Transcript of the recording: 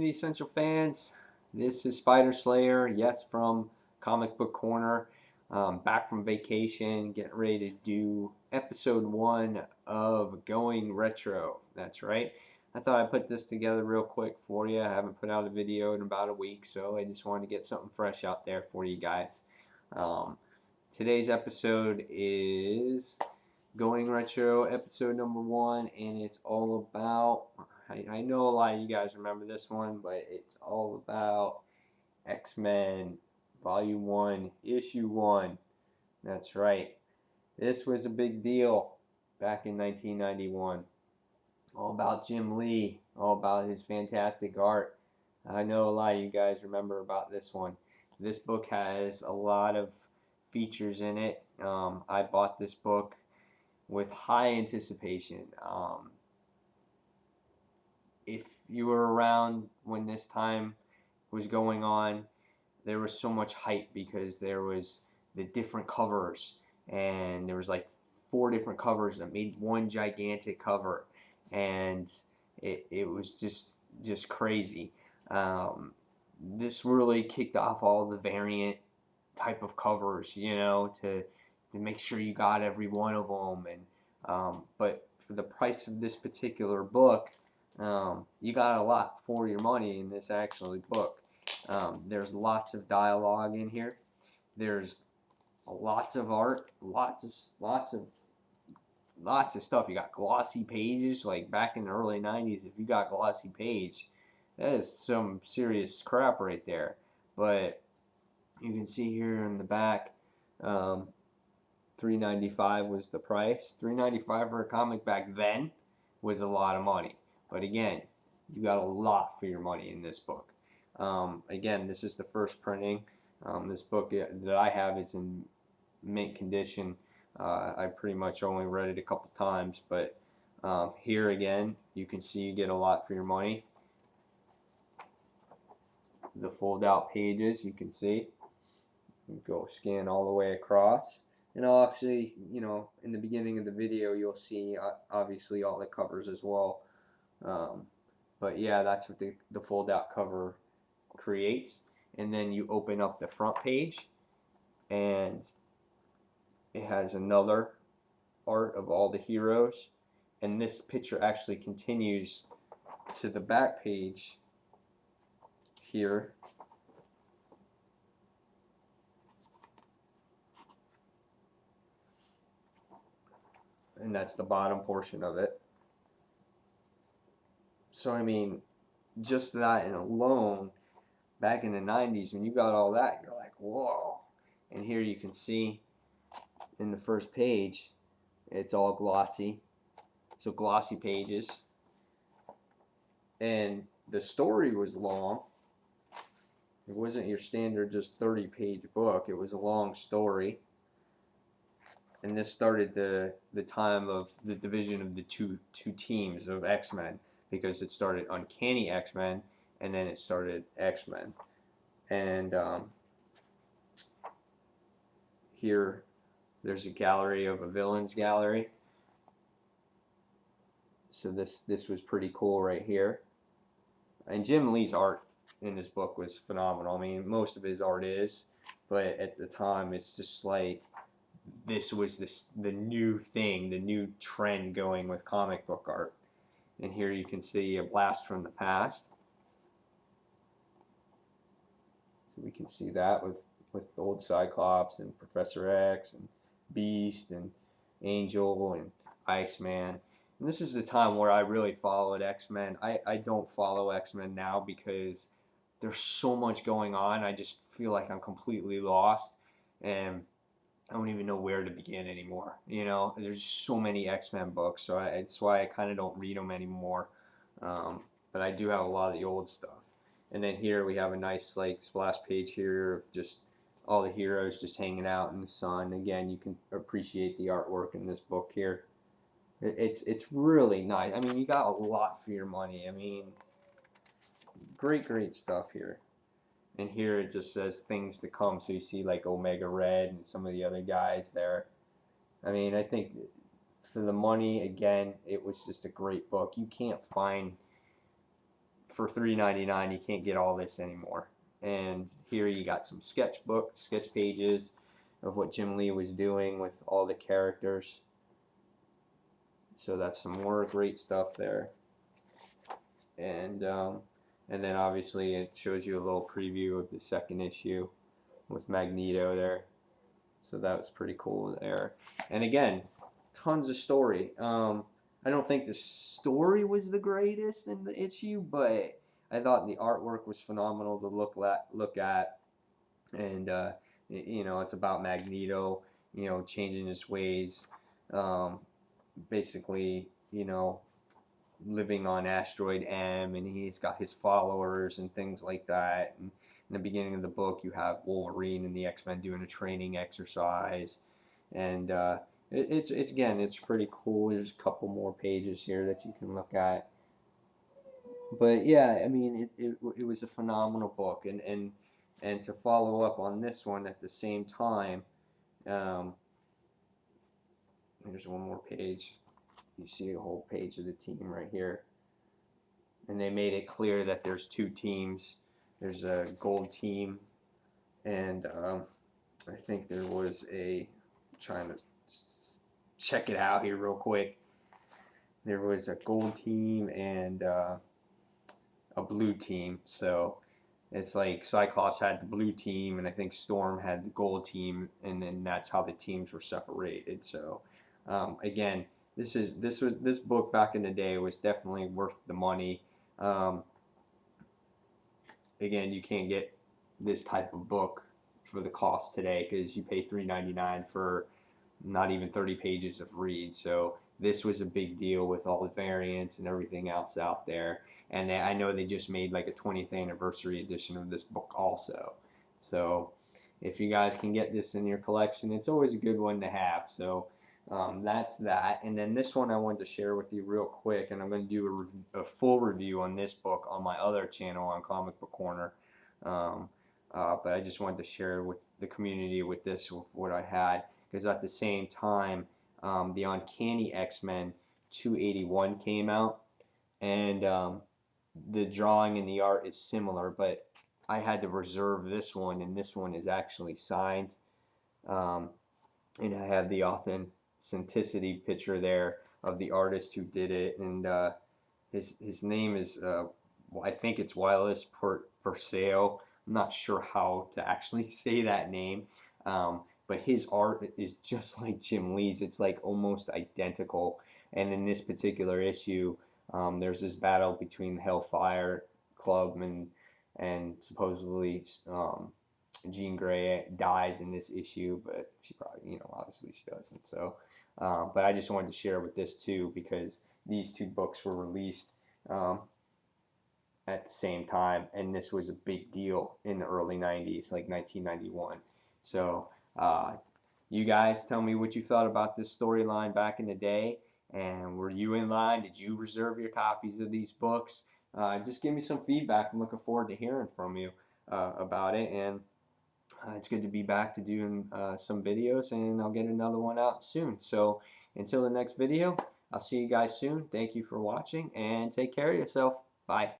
Community Central fans, this is Spider Slayer, yes, from Comic Book Corner. Back from vacation, getting ready to do episode 1 of Going Retro. That's right. I thought I'd put this together real quick for you. I haven't put out a video in about a week, so I just wanted to get something fresh out there for you guys. Um, Today's episode is Going Retro, episode number 1, and it's all about, I know a lot of you guys remember this one, but it's all about X-Men Volume 1, Issue 1. That's right. This was a big deal back in 1991. All about Jim Lee, all about his fantastic art. I know a lot of you guys remember about this one. This book has a lot of features in it. I bought this book with high anticipation. If you were around when this time was going on, there was so much hype because there was the different covers, and there was like 4 different covers that made one gigantic cover, and it was just crazy. This really kicked off all the variant type of covers, to make sure you got every one of them. And but for the price of this particular book, you got a lot for your money in this actually book. There's lots of dialogue in here. There's lots of art, lots of stuff. You got glossy pages. Like back in the early 90s, if you got glossy page, that is some serious crap right there. But you can see here in the back, $3.95 was the price. $3.95 for a comic back then was a lot of money. But again, you got a lot for your money in this book. Again, this is the first printing. This book that I have is in mint condition. I pretty much only read it a couple times, but here again, you can see you get a lot for your money. The fold out pages, you can see. You go scan all the way across. And I'll actually, in the beginning of the video, you'll see obviously all the covers as well. But yeah, that's what the fold out cover creates. And then you open up the front page, and it has another art of all the heroes. And this picture actually continues to the back page here. And that's the bottom portion of it. So I mean, just that and alone, back in the 90s, when you got all that, you're like, whoa. And here you can see in the first page, it's all glossy. So glossy pages. And the story was long. It wasn't your standard just 30-page book. It was a long story. And this started the time of the division of the two teams of X-Men, because it started Uncanny X-Men and then it started X-Men. And here there's a gallery of a villains gallery. So this was pretty cool right here. And Jim Lee's art in this book was phenomenal. I mean, most of his art is, but at the time it's just like this was the new thing, the new trend going with comic book art. And here you can see a blast from the past. So we can see that with old Cyclops and Professor X and Beast and Angel and Iceman. And this is the time where I really followed X-Men. I don't follow X-Men now because there's so much going on. I just feel like I'm completely lost, and I don't even know where to begin anymore. There's so many X-Men books, so it's why I kind of don't read them anymore. But I do have a lot of the old stuff. And then here we have a nice like splash page here of just all the heroes just hanging out in the sun. Again, you can appreciate the artwork in this book here. It's really nice. I mean, you got a lot for your money. I mean, great stuff here. And here it just says things to come. So you see like Omega Red and some of the other guys there. I mean, I think for the money, again, it was just a great book. You can't find for $3.99. You can't get all this anymore. And here you got some sketch pages of what Jim Lee was doing with all the characters. So that's some more great stuff there. And then obviously it shows you a little preview of the second issue with Magneto there. So that was pretty cool there. And again, tons of story. I don't think the story was the greatest in the issue, but I thought the artwork was phenomenal to look at. And you know, it's about Magneto, you know, changing his ways, basically, you know, living on asteroid M, and he's got his followers and things like that. And in the beginning of the book, you have Wolverine and the X-Men doing a training exercise, and it's pretty cool. There's a couple more pages here that you can look at. But yeah, I mean, it was a phenomenal book, and to follow up on this one at the same time, there's one more page. You see a whole page of the team right here, and they made it clear that there's two teams. There's a gold team, and I think there was trying to check it out here real quick. There was a gold team and a blue team. So it's like Cyclops had the blue team, and I think Storm had the gold team, and then that's how the teams were separated. So again, this book back in the day was definitely worth the money. Again, you can't get this type of book for the cost today, because you pay $3.99 for not even 30 pages of read. So this was a big deal with all the variants and everything else out there. And I know they just made like a 20th anniversary edition of this book also. So if you guys can get this in your collection, it's always a good one to have. So that's that. And then this one I wanted to share with you real quick, and I'm going to do a full review on this book on my other channel on Comic Book Corner. But I just wanted to share with the community with what I had, because at the same time, the Uncanny X-Men 281 came out, and the drawing and the art is similar, but I had to reserve this one, and this one is actually signed, and I have the authenticity picture there of the artist who did it, and his name is I think it's Wireless Perseo. I'm not sure how to actually say that name, but his art is just like Jim Lee's. It's like almost identical. And in this particular issue, there's this battle between the Hellfire Club and supposedly Jean Grey dies in this issue, but she probably, you know, obviously she doesn't. So, but I just wanted to share with this too, because these two books were released at the same time, and this was a big deal in the early 90s, like 1991. So you guys tell me what you thought about this storyline back in the day, and were you in line? Did you reserve your copies of these books? Just give me some feedback. I'm looking forward to hearing from you about it, and it's good to be back to doing some videos, and I'll get another one out soon. So until the next video, I'll see you guys soon. Thank you for watching, and take care of yourself. Bye.